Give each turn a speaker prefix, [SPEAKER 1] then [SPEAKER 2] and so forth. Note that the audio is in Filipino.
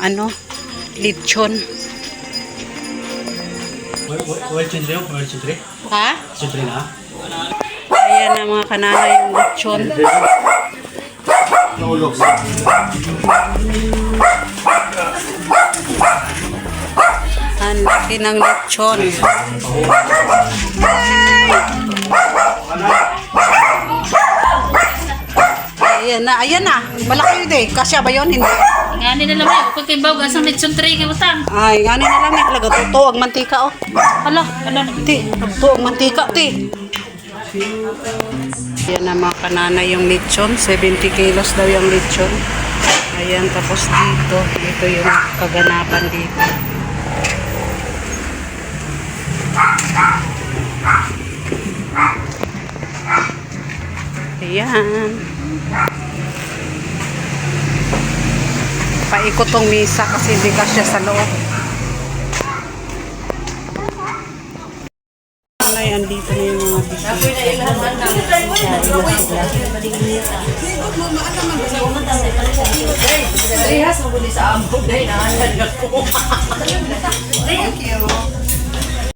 [SPEAKER 1] ano, lechon.
[SPEAKER 2] Oil children, oil children.
[SPEAKER 1] Ha?
[SPEAKER 2] Children na.
[SPEAKER 1] Ayan na mga kanana yung lechon.
[SPEAKER 2] Naulog.
[SPEAKER 1] Ang laki ng lechon. Ayan na. Malaki yun eh. Kasya ba yun? Hindi.
[SPEAKER 3] Ngani na naman, kung kay Baw, gasang lechon tray kay utang.
[SPEAKER 1] Ay, ngani na lang eh. Talaga, tutuog mantika oh. Hala, ti. Tutuog mantika, ti. Ayan na mga kanana yung lechon. 70 kilos daw yung lechon. Ayan, tapos dito. Ito yung kaganapan dito. Ayan. Paikot tong misa kasi hindi kasya sa loob. Ay, andito na yung mga bisita. Thank you.